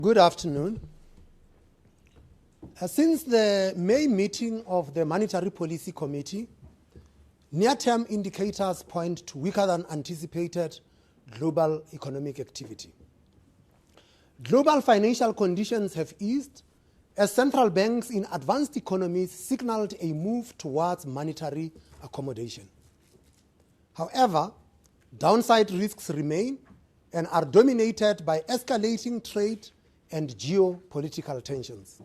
Good afternoon. Since the May meeting of the Monetary Policy Committee, near-term indicators point to weaker than anticipated global economic activity. Global financial conditions have eased as central banks in advanced economies signaled a move towards monetary accommodation. However, downside risks remain and are dominated by escalating trade and geopolitical tensions.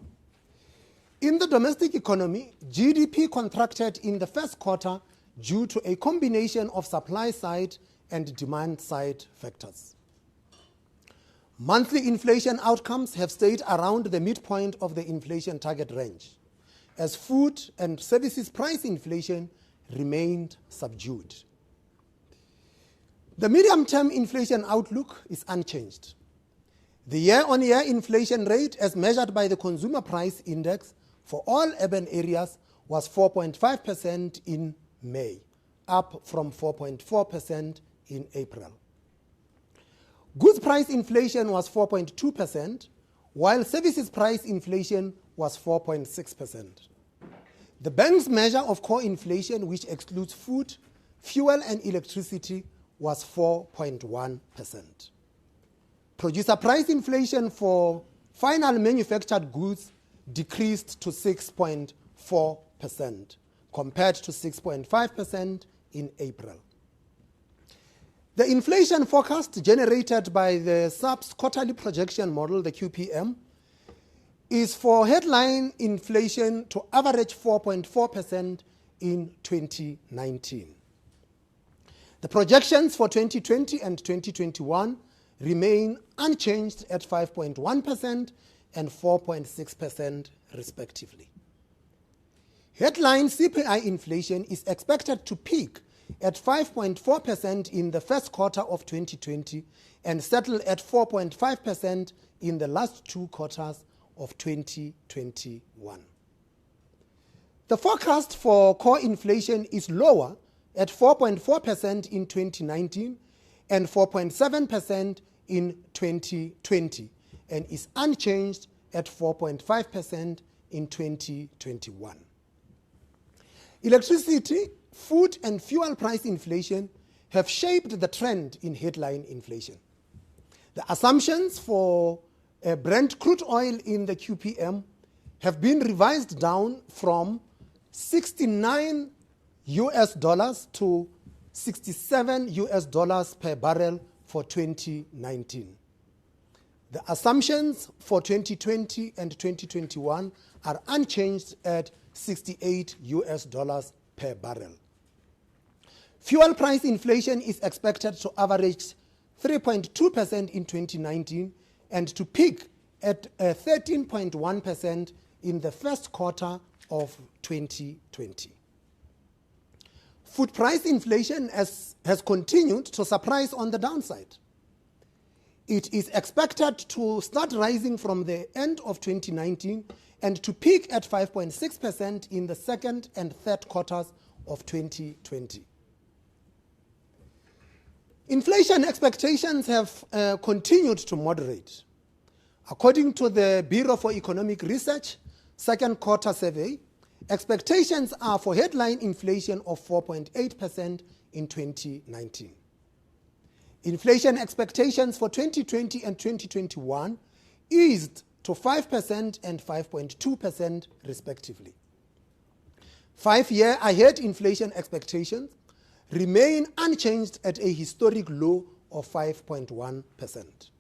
In the domestic economy, GDP contracted in the first quarter due to a combination of supply-side and demand-side factors. Monthly inflation outcomes have stayed around the midpoint of the inflation target range, as food and services price inflation remained subdued. The medium-term inflation outlook is unchanged. The year-on-year inflation rate, as measured by the Consumer Price Index for all urban areas, was 4.5% in May, up from 4.4% in April. Goods price inflation was 4.2%, while services price inflation was 4.6%. The bank's measure of core inflation, which excludes food, fuel, and electricity, was 4.1%. Producer price inflation for final manufactured goods decreased to 6.4%, compared to 6.5% in April. The inflation forecast generated by the SAP's quarterly projection model, the QPM, is for headline inflation to average 4.4% in 2019. The projections for 2020 and 2021 remain unchanged at 5.1% and 4.6% respectively. Headline CPI inflation is expected to peak at 5.4% in the first quarter of 2020 and settle at 4.5% in the last two quarters of 2021. The forecast for core inflation is lower at 4.4% in 2019 and 4.7% in 2020, and is unchanged at 4.5% in 2021. Electricity, food, and fuel price inflation have shaped the trend in headline inflation. The assumptions for Brent crude oil in the QPM have been revised down from $69 to $67 per barrel for 2019. The assumptions for 2020 and 2021 are unchanged at $68 per barrel. Fuel price inflation is expected to average 3.2% in 2019 and to peak at 13.1% in the first quarter of 2020. Food price inflation has continued to surprise on the downside. It is expected to start rising from the end of 2019 and to peak at 5.6% in the second and third quarters of 2020. Inflation expectations have continued to moderate. According to the Bureau for Economic Research second quarter survey, expectations are for headline inflation of 4.8% in 2019. Inflation expectations for 2020 and 2021 eased to 5% and 5.2% respectively. 5-year ahead inflation expectations remain unchanged at a historic low of 5.1%.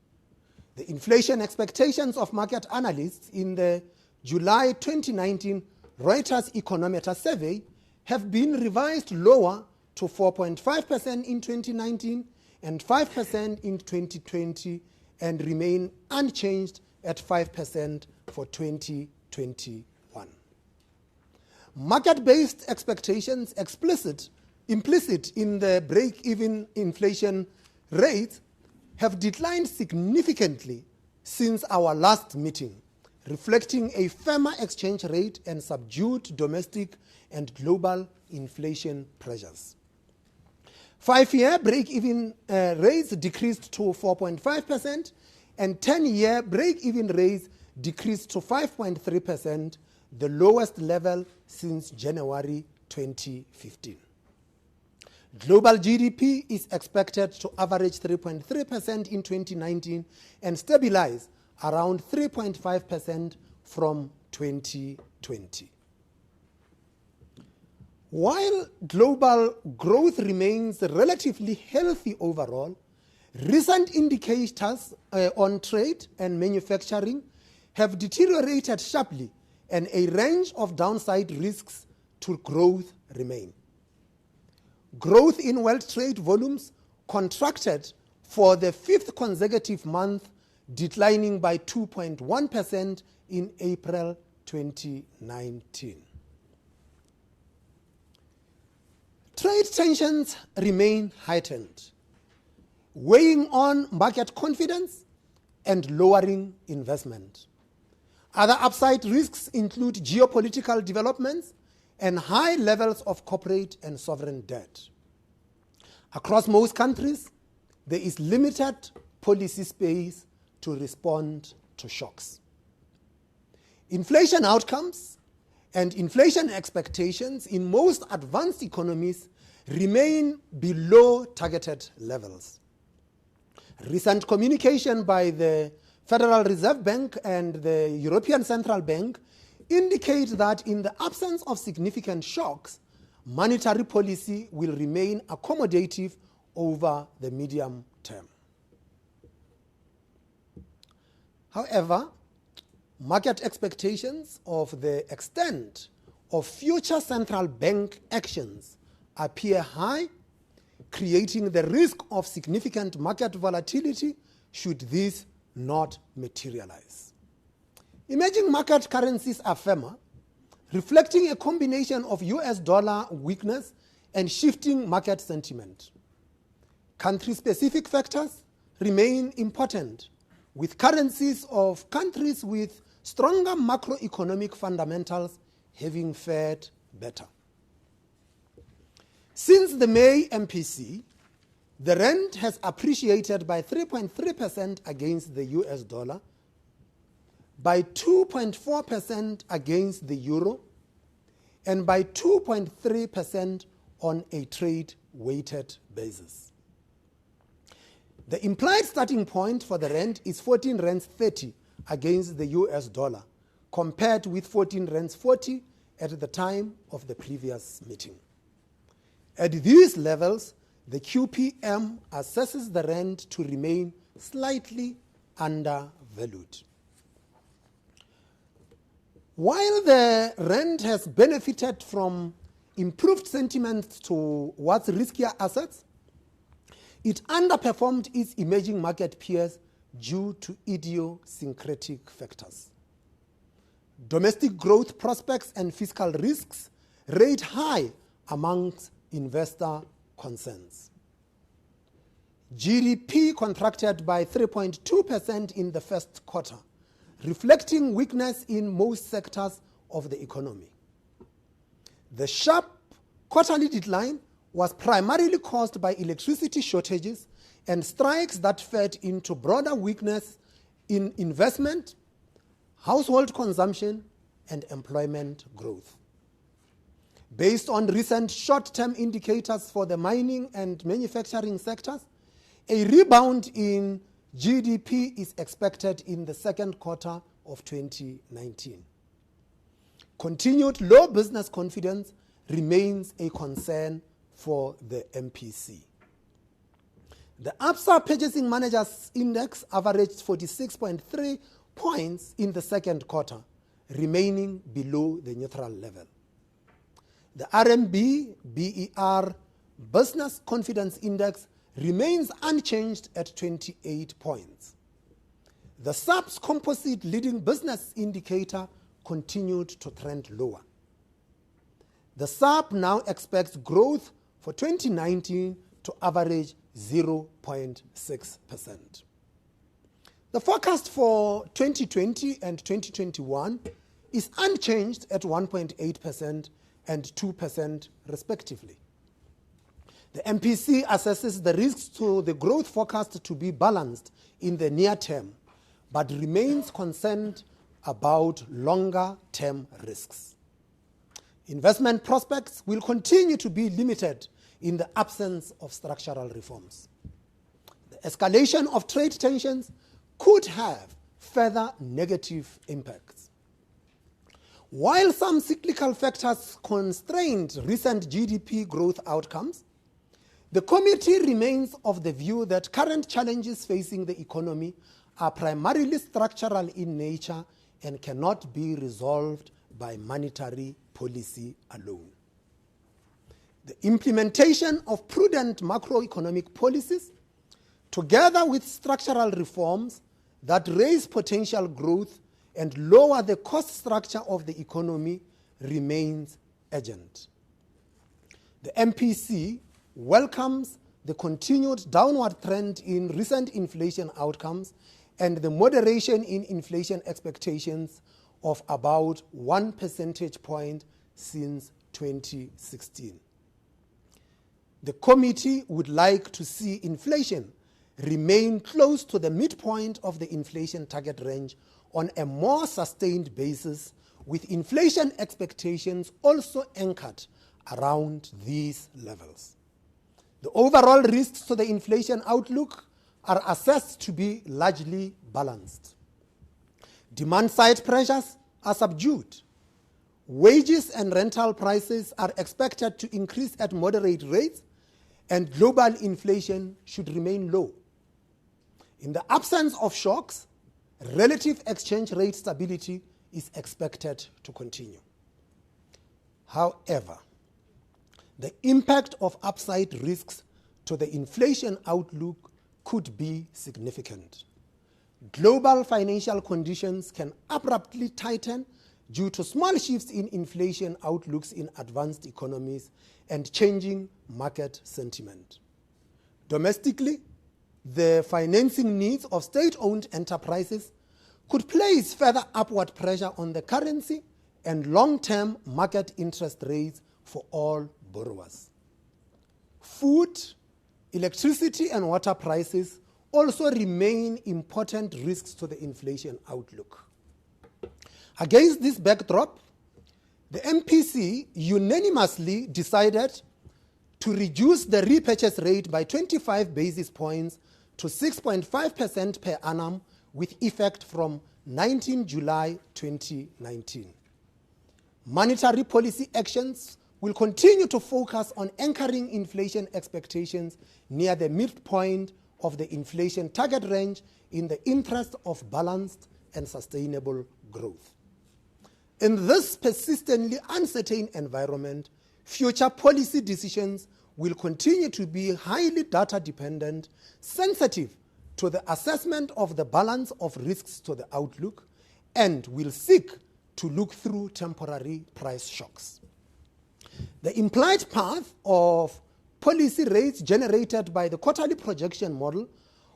The inflation expectations of market analysts in the July 2019 Reuters Econometer survey have been revised lower to 4.5% in 2019 and 5% in 2020 and remain unchanged at 5% for 2021. Market-based expectations implicit in the break-even inflation rate have declined significantly since our last meeting, reflecting a firmer exchange rate and subdued domestic and global inflation pressures. 5-year break-even rates decreased to 4.5% and 10-year break-even rates decreased to 5.3%, the lowest level since January 2015. Global GDP is expected to average 3.3% in 2019 and stabilize around 3.5% from 2020. While global growth remains relatively healthy overall, recent indicators on trade and manufacturing have deteriorated sharply, and a range of downside risks to growth remain. Growth in world trade volumes contracted for the fifth consecutive month, declining by 2.1% in April 2019. Trade tensions remain heightened, weighing on market confidence and lowering investment. Other upside risks include geopolitical developments and high levels of corporate and sovereign debt. Across most countries, there is limited policy space to respond to shocks. Inflation outcomes and inflation expectations in most advanced economies remain below targeted levels. Recent communication by the Federal Reserve Bank and the European Central Bank indicate that in the absence of significant shocks, monetary policy will remain accommodative over the medium term. However, market expectations of the extent of future central bank actions appear high, creating the risk of significant market volatility should this not materialize. Emerging market currencies are firmer, reflecting a combination of US dollar weakness and shifting market sentiment. Country-specific factors remain important, with currencies of countries with stronger macroeconomic fundamentals having fared better. Since the May MPC, the rand has appreciated by 3.3% against the US dollar, by 2.4% against the euro, and by 2.3% on a trade-weighted basis. The implied starting point for the rand is 14 rands 30 against the US dollar, compared with 14 rands 40 at the time of the previous meeting. At these levels, the QPM assesses the rand to remain slightly undervalued. While the rand has benefited from improved sentiment towards riskier assets, it underperformed its emerging market peers due to idiosyncratic factors. Domestic growth prospects and fiscal risks rate high amongst investor concerns. GDP contracted by 3.2% in the first quarter, reflecting weakness in most sectors of the economy. The sharp quarterly decline was primarily caused by electricity shortages and strikes that fed into broader weakness in investment, household consumption, and employment growth. Based on recent short-term indicators for the mining and manufacturing sectors, a rebound in GDP is expected in the second quarter of 2019. Continued low business confidence remains a concern for the MPC. The Absa Purchasing Managers Index averaged 46.3 points in the second quarter, remaining below the neutral level. The RMB BER Business Confidence Index remains unchanged at 28 points. The SAP's composite leading business indicator continued to trend lower. The SAP now expects growth for 2019 to average 0.6%. The forecast for 2020 and 2021 is unchanged at 1.8% and 2% respectively. The MPC assesses the risks to the growth forecast to be balanced in the near term, but remains concerned about longer-term risks. Investment prospects will continue to be limited in the absence of structural reforms. The escalation of trade tensions could have further negative impacts. While some cyclical factors constrained recent GDP growth outcomes, the committee remains of the view that current challenges facing the economy are primarily structural in nature and cannot be resolved by monetary policy alone. The implementation of prudent macroeconomic policies, together with structural reforms that raise potential growth and lower the cost structure of the economy, remains urgent. The MPC welcomes the continued downward trend in recent inflation outcomes and the moderation in inflation expectations of about 1 percentage point since 2016. The committee would like to see inflation remain close to the midpoint of the inflation target range on a more sustained basis, with inflation expectations also anchored around these levels. The overall risks to the inflation outlook are assessed to be largely balanced. Demand-side pressures are subdued. Wages and rental prices are expected to increase at moderate rates, and global inflation should remain low. In the absence of shocks, relative exchange rate stability is expected to continue. However, the impact of upside risks to the inflation outlook could be significant. Global financial conditions can abruptly tighten due to small shifts in inflation outlooks in advanced economies and changing market sentiment. Domestically, the financing needs of state-owned enterprises could place further upward pressure on the currency and long-term market interest rates for all borrowers. Food, electricity, and water prices also remain important risks to the inflation outlook. Against this backdrop, the MPC unanimously decided to reduce the repurchase rate by 25 basis points to 6.5% per annum with effect from 19 July 2019. Monetary policy actions will continue to focus on anchoring inflation expectations near the midpoint of the inflation target range in the interest of balanced and sustainable growth. In this persistently uncertain environment, future policy decisions will continue to be highly data dependent, sensitive to the assessment of the balance of risks to the outlook, and will seek to look through temporary price shocks. The implied path of policy rates generated by the quarterly projection model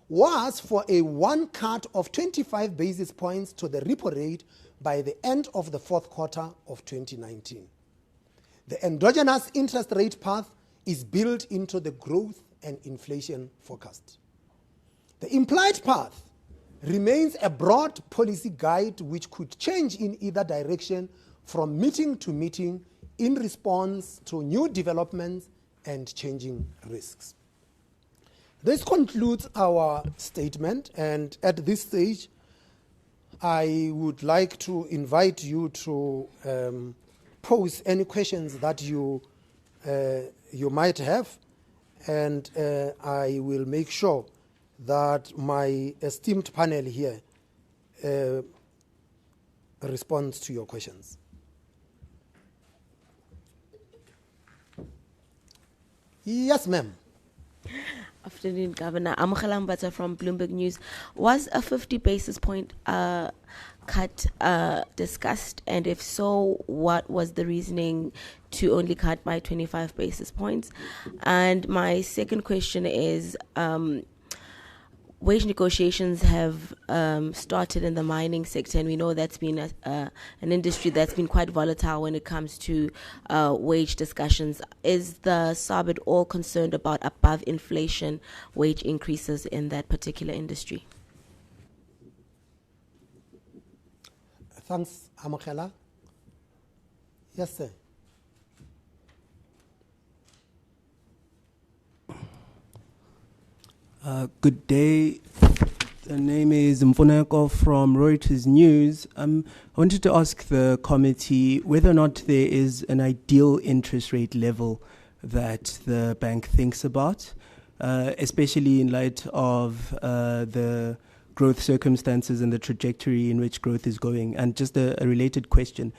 was for a one cut of 25 basis points to the repo rate by the end of the fourth quarter of 2019. The endogenous interest rate path is built into the growth and inflation forecast. The implied path remains a broad policy guide which could change in either direction from meeting to meeting in response to new developments and changing risks. This concludes our statement, and at this stage, I would like to invite you to pose any questions that you might have, and I will make sure that my esteemed panel here responds to your questions. Yes, ma'am. Afternoon, Governor. I'm Khalambata from Bloomberg News. Was a 50 basis point cut discussed? And if so, what was the reasoning to only cut by 25 basis points? And my second question is, wage negotiations have started in the mining sector, and we know that's been an industry that's been quite volatile when it comes to wage discussions. Is the SARB at all concerned about above inflation wage increases in that particular industry? Thanks, Amokela. Yes, sir. Good day. The name is Mfuneko from Reuters News. I wanted to ask the committee whether or not there is an ideal interest rate level that the bank thinks about, especially in light of the growth circumstances and the trajectory in which growth is going. And just a related question,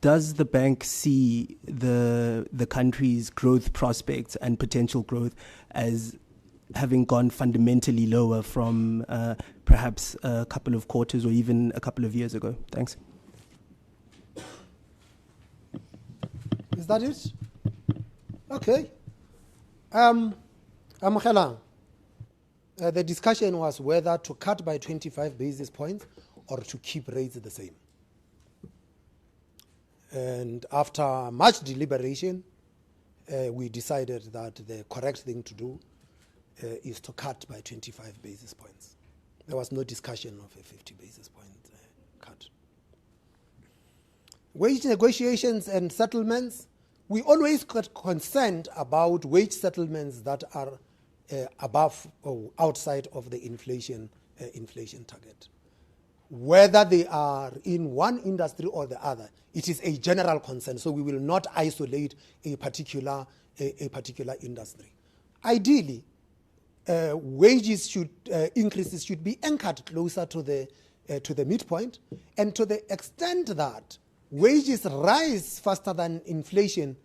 does the bank see the country's growth prospects and potential growth as having gone fundamentally lower from perhaps a couple of quarters or even a couple of years ago? Thanks. Is that it? Okay. Amokela, the discussion was whether to cut by 25 basis points or to keep rates the same. And after much deliberation, we decided that the correct thing to do is to cut by 25 basis points. There was no discussion of a 50 basis point cut. Wage negotiations and settlements, we always got concerned about wage settlements that are above or outside of the inflation target. Whether they are in one industry or the other, it is a general concern, so we will not isolate a particular industry. Ideally, wages increases should be anchored closer to the midpoint, and to the extent that wages rise faster than inflation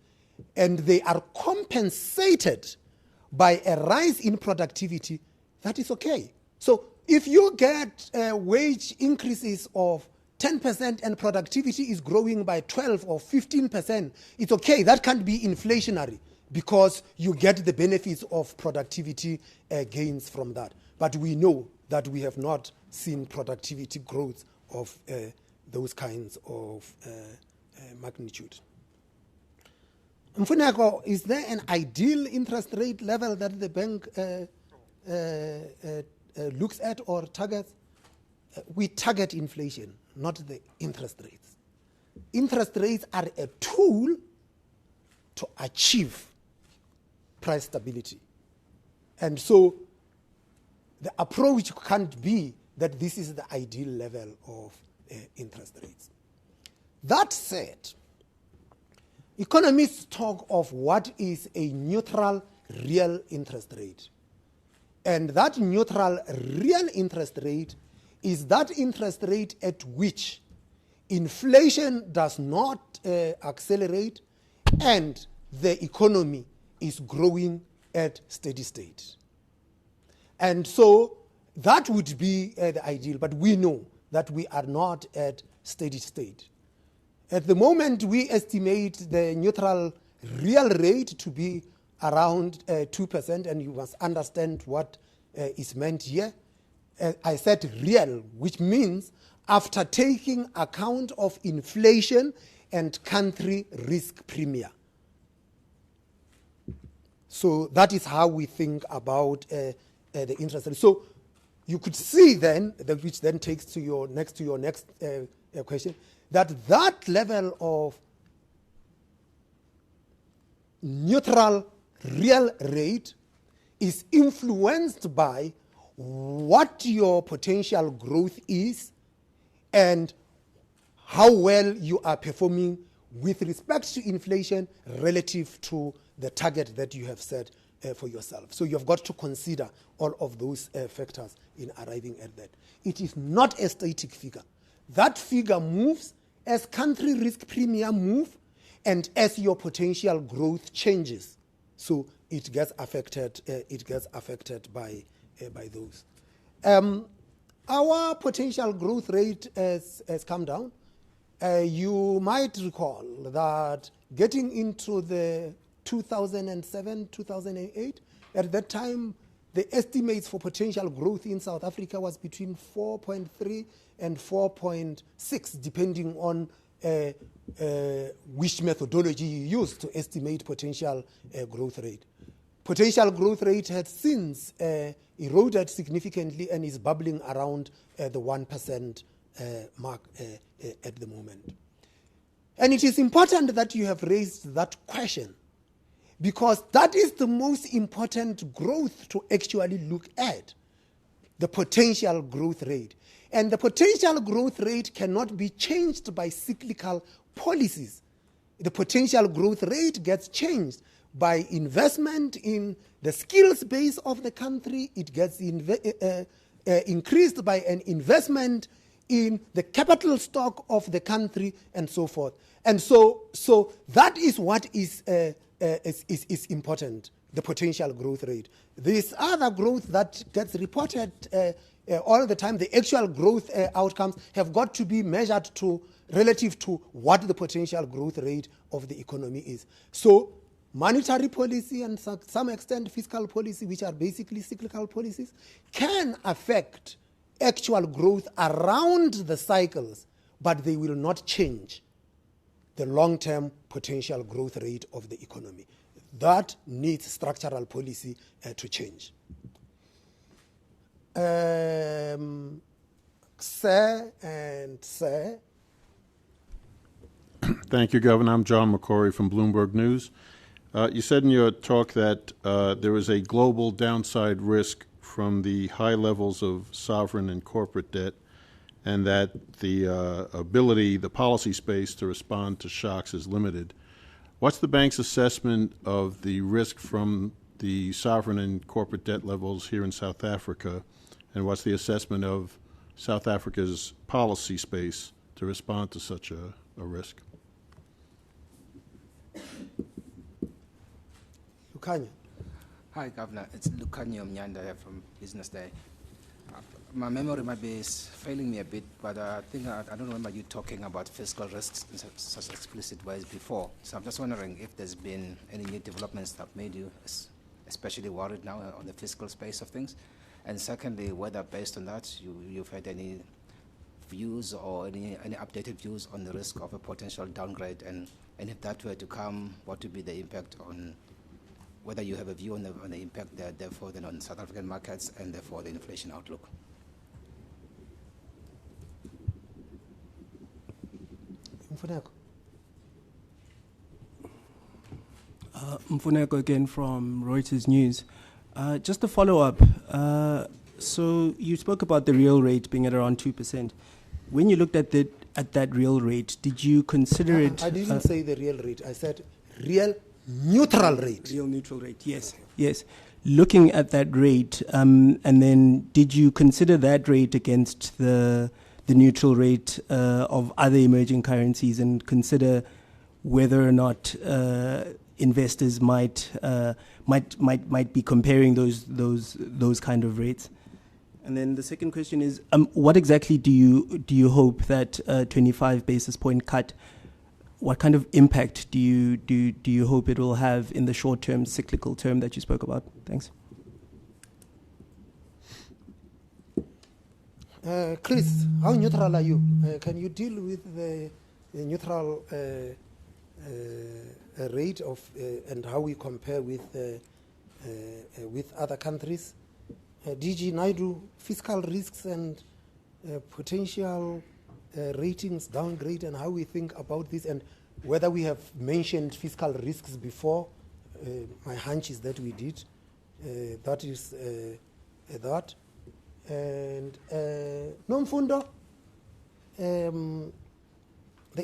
and they are compensated by a rise in productivity, that is okay. So if you get wage increases of 10% and productivity is growing by 12 or 15%, it's okay. That can't be inflationary, because you get the benefits of productivity gains from that. But we know that we have not seen productivity growth of those kinds of magnitude. Mfuneko, is there an ideal interest rate level that the bank looks at or targets? We target inflation, not the interest rates. Interest rates are a tool to achieve price stability. And so the approach can't be that this is the ideal level of interest rates. That said, economists talk of what is a neutral real interest rate. And that neutral real interest rate is that interest rate at which inflation does not accelerate and the economy is growing at steady state. And so that would be the ideal, but we know that we are not at steady state. At the moment, we estimate the neutral real rate to be around 2%, and you must understand what is meant here. I said real, which means after taking account of inflation and country risk premia. So that is how we think about the interest rate. So you could see then, which then takes to your next question, that level of neutral real rate is influenced by what your potential growth is and how well you are performing with respect to inflation relative to the target that you have set for yourself. So you've got to consider all of those factors in arriving at that. It is not a static figure. That figure moves as country risk premium move and as your potential growth changes. So it gets affected. By those. Our potential growth rate has come down. You might recall that getting into the 2007, 2008, at that time, the estimates for potential growth in South Africa was between 4.3 and 4.6, depending on which methodology you use to estimate potential growth rate. Potential growth rate has since eroded significantly and is bubbling around the 1% mark at the moment. And it is important that you have raised that question, because that is the most important growth to actually look at, the potential growth rate. And the potential growth rate cannot be changed by cyclical policies. The potential growth rate gets changed by investment in the skills base of the country. It gets increased by an investment in the capital stock of the country, and so forth. And so that is what is important, the potential growth rate. This other growth that gets reported all the time, the actual growth outcomes have got to be measured to relative to what the potential growth rate of the economy is. So monetary policy and to some extent fiscal policy, which are basically cyclical policies, can affect actual growth around the cycles, but they will not change the long-term potential growth rate of the economy. That needs structural policy to change. Sir and Sir. Thank you, Governor. I'm John McCory from Bloomberg News. You said in your talk that there is a global downside risk from the high levels of sovereign and corporate debt, and that the ability, the policy space to respond to shocks is limited. What's the bank's assessment of the risk from the sovereign and corporate debt levels here in South Africa, and what's the assessment of South Africa's policy space to respond to such a risk? Lukanya. Hi, Governor. It's Lukanya Mnyanda here from Business Day. My memory might be failing me a bit, but I think I don't remember you talking about fiscal risks in such explicit ways before. So I'm just wondering if there's been any new developments that made you especially worried now on the fiscal space of things. And secondly, whether based on that you've had any views or any updated views on the risk of a potential downgrade, and if that were to come, what would be the impact on, whether you have a view on the impact there, therefore then on South African markets and therefore the inflation outlook. Mfuneko again from Reuters News. Just a follow-up. So you spoke about the real rate being at around 2%. When you looked at that real rate, did you consider it? I didn't say the real rate. I said real neutral rate. Real neutral rate, yes. Yes. Looking at that rate, and then did you consider that rate against the neutral rate of other emerging currencies, and consider whether or not investors might be comparing those kind of rates? And then the second question is, what exactly do you hope that 25 basis point cut? What kind of impact do you hope it will have in the short term, cyclical term that you spoke about? Thanks. Chris, how neutral are you? Can you deal with the neutral rate of and how we compare with other countries? DG Naidu, fiscal risks and potential ratings downgrade, and how we think about this, and whether we have mentioned fiscal risks before. My hunch is that we did. That is that. And Nomfundo, the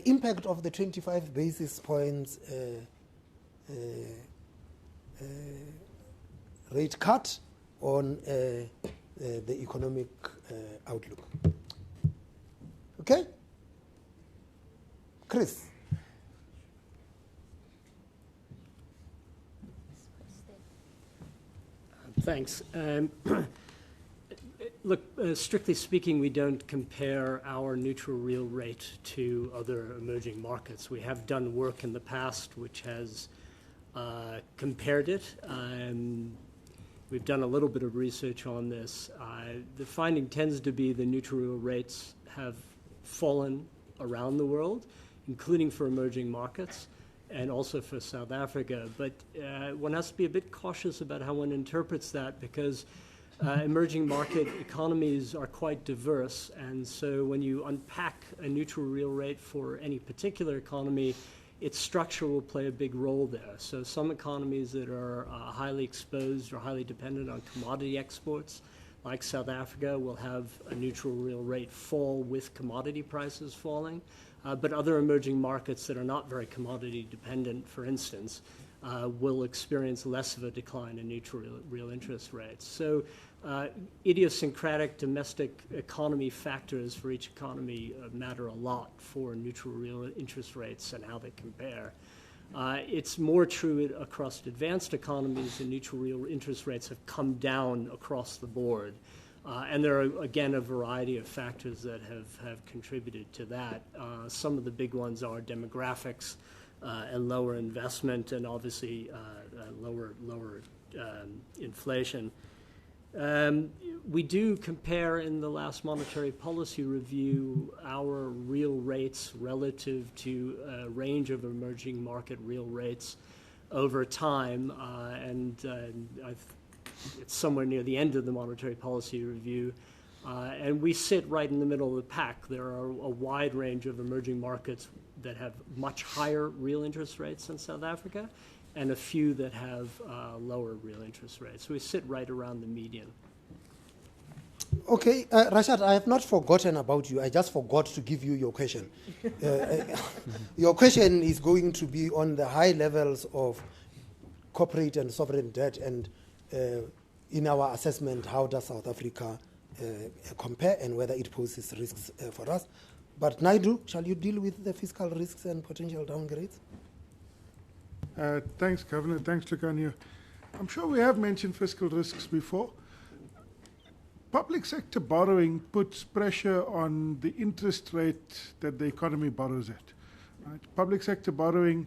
impact of the 25 basis points rate cut on the economic outlook. Okay? Chris. Thanks. Look, strictly speaking, we don't compare our neutral real rate to other emerging markets. We have done work in the past which has compared it. We've done a little bit of research on this. The finding tends to be the neutral real rates have fallen around the world, including for emerging markets and also for South Africa. But one has to be a bit cautious about how one interprets that, because emerging market economies are quite diverse, and so when you unpack a neutral real rate for any particular economy, its structure will play a big role there. So some economies that are highly exposed or highly dependent on commodity exports, like South Africa, will have a neutral real rate fall with commodity prices falling. But other emerging markets that are not very commodity dependent, for instance, will experience less of a decline in neutral real interest rates. So idiosyncratic domestic economy factors for each economy matter a lot for neutral real interest rates and how they compare. It's more true across advanced economies, the neutral real interest rates have come down across the board. And there are, again, a variety of factors that have contributed to that. Some of the big ones are demographics and lower investment, and obviously lower inflation. We do compare in the last monetary policy review our real rates relative to a range of emerging market real rates over time, it's somewhere near the end of the monetary policy review, and we sit right in the middle of the pack. There are a wide range of emerging markets that have much higher real interest rates than South Africa, and a few that have lower real interest rates. So we sit right around the median. Okay, Rashad, I have not forgotten about you. I just forgot to give you your question. Your question is going to be on the high levels of corporate and sovereign debt, and in our assessment, how does South Africa compare and whether it poses risks for us. But Naidu, shall you deal with the fiscal risks and potential downgrades? Thanks, Governor. Thanks, Lucanio. I'm sure we have mentioned fiscal risks before. Public sector borrowing puts pressure on the interest rate that the economy borrows at. Right? Public sector borrowing,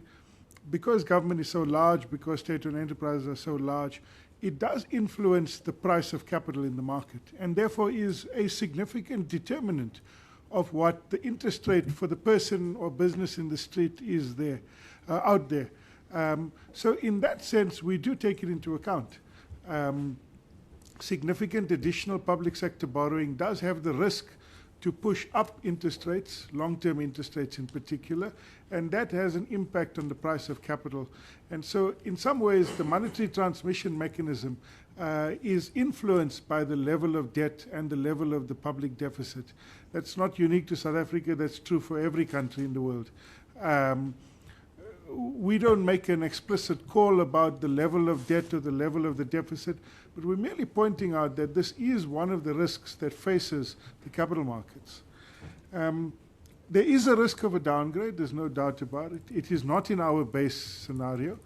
because government is so large, because state-owned enterprises are so large, it does influence the price of capital in the market, and therefore is a significant determinant of what the interest rate for the person or business in the street is there, out there. So in that sense, we do take it into account. Significant additional public sector borrowing does have the risk to push up interest rates, long-term interest rates in particular, and that has an impact on the price of capital. And so in some ways, the monetary transmission mechanism is influenced by the level of debt and the level of the public deficit. That's not unique to South Africa, that's true for every country in the world. We don't make an explicit call about the level of debt or the level of the deficit, but we're merely pointing out that this is one of the risks that faces the capital markets. There is a risk of a downgrade, there's no doubt about it. It is not in our base scenario.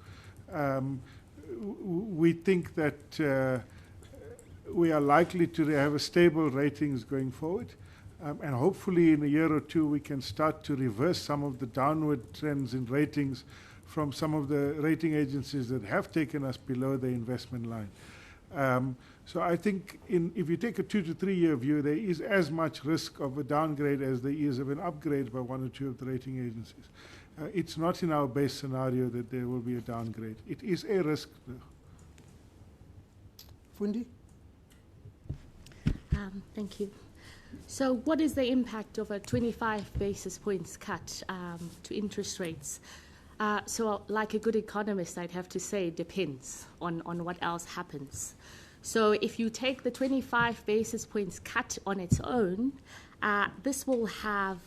We think that we are likely to have a stable ratings going forward. And hopefully in a year or two we can start to reverse some of the downward trends in ratings from some of the rating agencies that have taken us below the investment line. So I think if you take a 2 to 3 year view, there is as much risk of a downgrade as there is of an upgrade by one or two of the rating agencies. It's not in our base scenario that there will be a downgrade. It is a risk, though. Fundi? Thank you. So what is the impact of a 25 basis points cut to interest rates? So like a good economist, I'd have to say it depends on what else happens. So if you take the 25 basis points cut on its own, this will have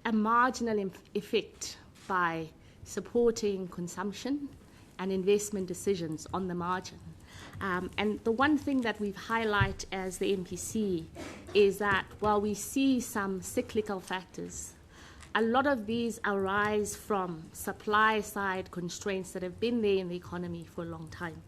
a marginal effect by supporting consumption and investment decisions on the margin. And the one thing that we've highlighted as the MPC is that while we see some cyclical factors, a lot of these arise from supply-side constraints that have been there in the economy for a long time.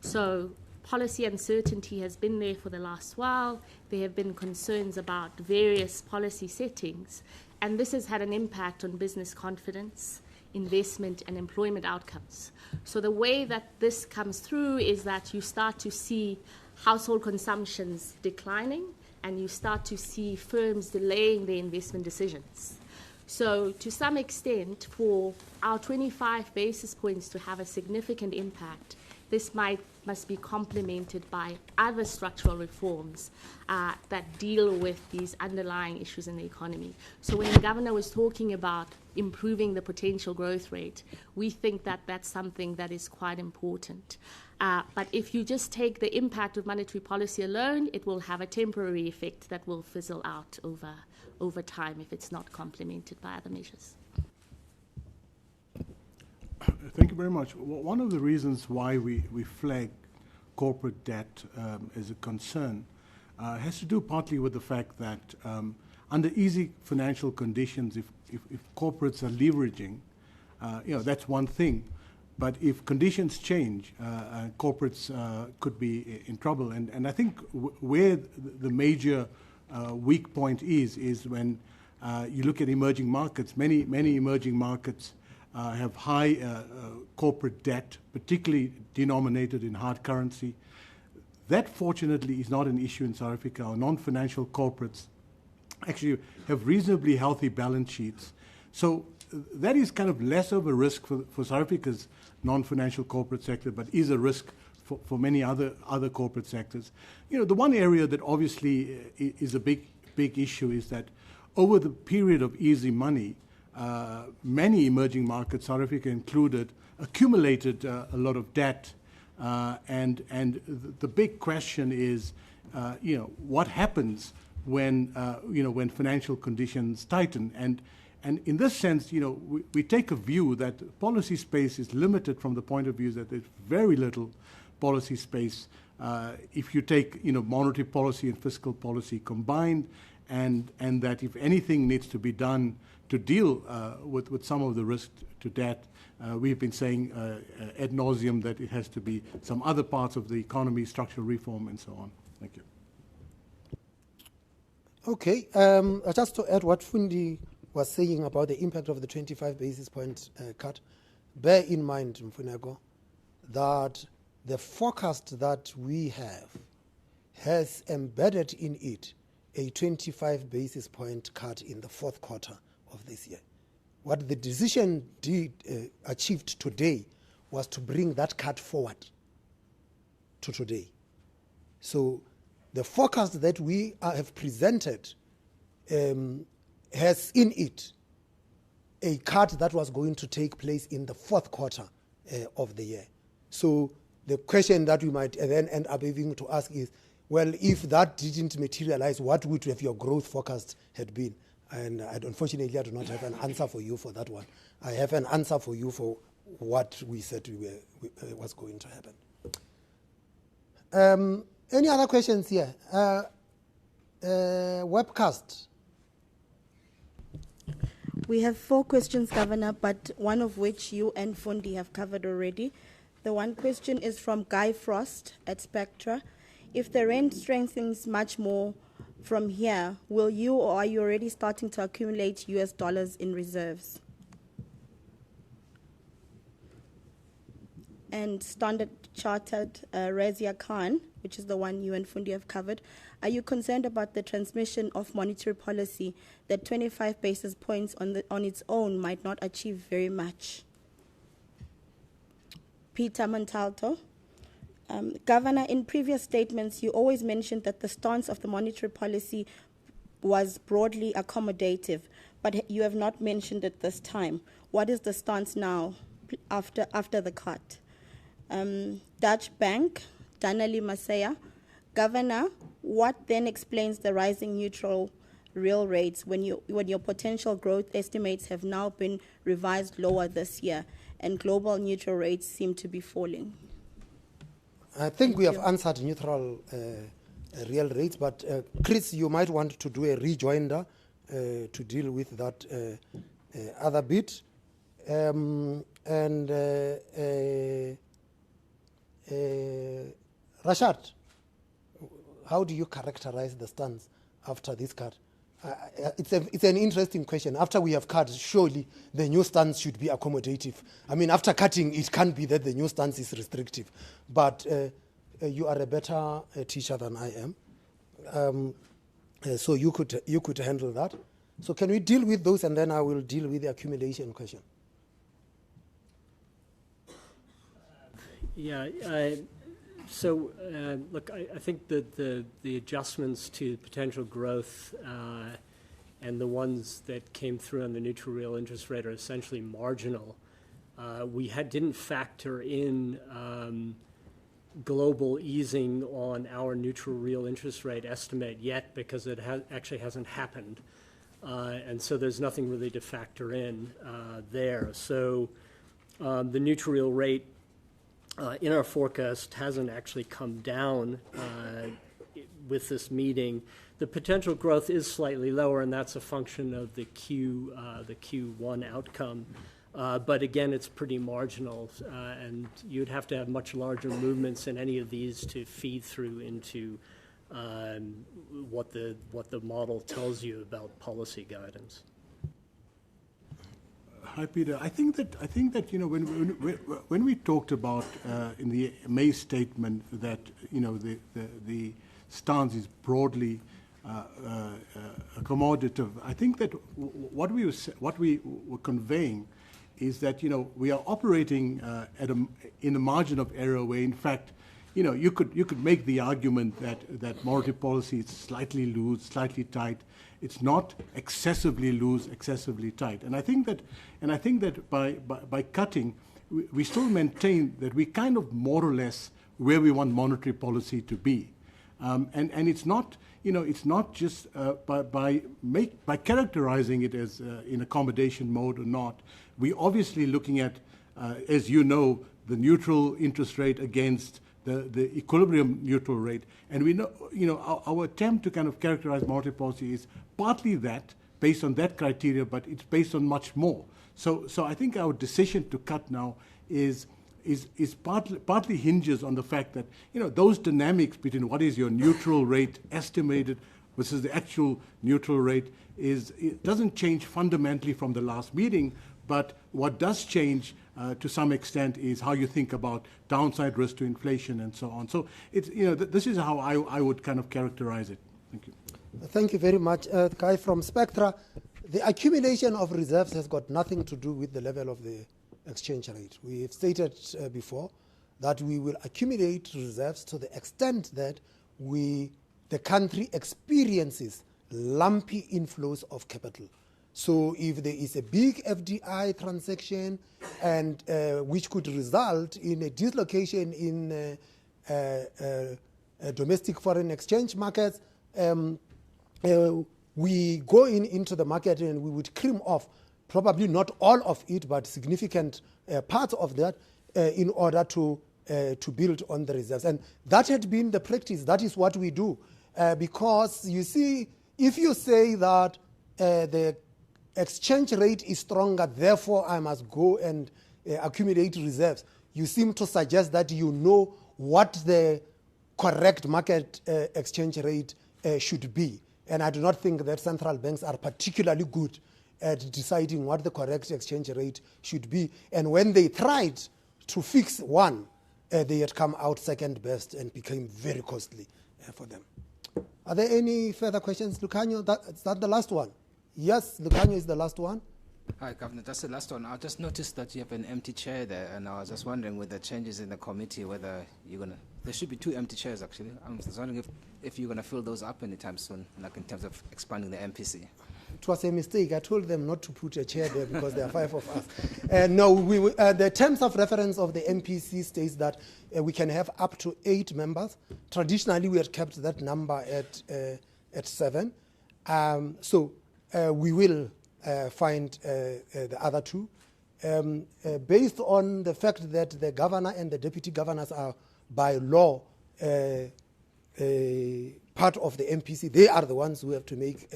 So policy uncertainty has been there for the last while. There have been concerns about various policy settings, and this has had an impact on business confidence, investment, and employment outcomes. So the way that this comes through is that you start to see household consumptions declining, and you start to see firms delaying their investment decisions. So to some extent, for our 25 basis points to have a significant impact, this must be complemented by other structural reforms that deal with these underlying issues in the economy. So when the governor was talking about improving the potential growth rate, we think that that's something that is quite important. But if you just take the impact of monetary policy alone, it will have a temporary effect that will fizzle out over time if it's not complemented by other measures. Thank you very much. One of the reasons why we flag corporate debt as a concern has to do partly with the fact that under easy financial conditions, if corporates are leveraging, that's one thing. But if conditions change, corporates could be in trouble. And I think where the major weak point is when you look at emerging markets. Many emerging markets have high corporate debt, particularly denominated in hard currency. That, fortunately, is not an issue in South Africa. Our non-financial corporates actually have reasonably healthy balance sheets. So that is kind of less of a risk for South Africa's non-financial corporate sector, but is a risk for many other corporate sectors. The one area that obviously is a big issue is that over the period of easy money, many emerging markets, South Africa included, accumulated a lot of debt, and the big question is, what happens when financial conditions tighten? And in this sense, we take a view that policy space is limited from the point of view that there's very little policy space if you take monetary policy and fiscal policy combined, and that if anything needs to be done to deal with some of the risk to debt, we've been saying ad nauseum that it has to be some other parts of the economy, structural reform, and so on. Thank you. Okay, just to add what Fundi was saying about the impact of the 25 basis point cut, bear in mind, Mfuneko, that the forecast that we have has embedded in it a 25 basis point cut in the fourth quarter of this year. What the decision achieved today was to bring that cut forward to today. So the forecast that we have presented has in it a cut that was going to take place in the fourth quarter of the year. So the question that we might then end up having to ask is, well, if that didn't materialize, what would have your growth forecast had been? And unfortunately, I do not have an answer for you for that one. I have an answer for you for what we said was going to happen. Any other questions here? Webcast. We have 4 questions, Governor, but one of which you and Fundi have covered already. The one question is from Guy Frost at Spectra. If the rand strengthens much more from here, will you or are you already starting to accumulate US dollars in reserves? And Standard Chartered, Razia Khan, which is the one you and Fundi have covered, are you concerned about the transmission of monetary policy that 25 basis points on its own might not achieve very much? Peter Montalto. Governor, in previous statements, you always mentioned that the stance of the monetary policy was broadly accommodative, but you have not mentioned it this time. What is the stance now after the cut? Dutch Bank, Danali Masaya. Governor, what then explains the rising neutral real rates when your potential growth estimates have now been revised lower this year and global neutral rates seem to be falling? I think we have answered neutral real rates, but Chris, you might want to do a rejoinder to deal with that other bit. Rashad, how do you characterize the stance after this cut? It's an interesting question. After we have cut, surely the new stance should be accommodative. I mean, after cutting, it can't be that the new stance is restrictive. But you are a better teacher than I am, so you could handle that. So can we deal with those, and then I will deal with the accumulation question. Yeah. Look, I think that the adjustments to potential growth and the ones that came through on the neutral real interest rate are essentially marginal. We didn't factor in global easing on our neutral real interest rate estimate yet because it actually hasn't happened. And so there's nothing really to factor in there. So the neutral real rate in our forecast hasn't actually come down with this meeting. The potential growth is slightly lower, and that's a function of the Q1 outcome. But again, it's pretty marginal, and you'd have to have much larger movements in any of these to feed through into what the model tells you about policy guidance. Hi, Peter. I think that when we talked about in the May statement that the stance is broadly accommodative. I think that what we were conveying is that we are operating in a margin of error where, in fact, you could make the argument that monetary policy is slightly loose, slightly tight. It's not excessively loose, excessively tight. And I think that by cutting, we still maintain that we kind of more or less where we want monetary policy to be. And it's not just by characterizing it as in accommodation mode or not. We obviously looking at, as you know, the neutral interest rate against the equilibrium neutral rate, and we know, our attempt to kind of characterize monetary policy is partly that, based on that criteria, but it's based on much more. So I think our decision to cut now is partly hinges on the fact that those dynamics between what is your neutral rate estimated versus the actual neutral rate it doesn't change fundamentally from the last meeting, but what does change to some extent is how you think about downside risk to inflation and so on. So it's this is how I would kind of characterize it. Thank you. Thank you very much, Guy from Spectra. The accumulation of reserves has got nothing to do with the level of the exchange rate. We have stated before that we will accumulate reserves to the extent that the country experiences lumpy inflows of capital. So if there is a big FDI transaction and which could result in a dislocation in domestic foreign exchange markets, we go into the market and we would trim off probably not all of it, but significant parts of that in order to build on the reserves. And that had been the practice. That is what we do. Because you see, if you say that the exchange rate is stronger, therefore I must go and accumulate reserves, you seem to suggest that you know what the correct market exchange rate should be. And I do not think that central banks are particularly good at deciding what the correct exchange rate should be. And when they tried to fix one, they had come out second best and became very costly for them. Are there any further questions? Lucanio, is that the last one? Yes, Lucanio is the last one. Hi, Governor. That's the last one. I just noticed that you have an empty chair there, and I was just wondering with the changes in the committee whether you're going to... There should be 2 empty chairs, actually. I'm just wondering if you're going to fill those up anytime soon, like in terms of expanding the MPC. It was a mistake. I told them not to put a chair there because there are 5 of us. No, the terms of reference of the MPC states that we can have up to 8 members. Traditionally, we had kept that number at 7. So we will find the other 2. Based on the fact that the governor and the deputy governors are by law part of the MPC, they are the ones who have to make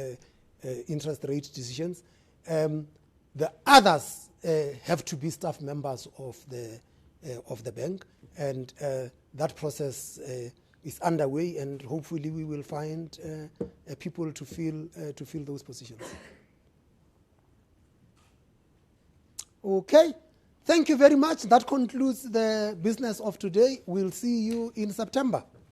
interest rate decisions. The others have to be staff members of the bank, and that process is underway, and hopefully we will find people to fill those positions. Okay, thank you very much. That concludes the business of today. We'll see you in September.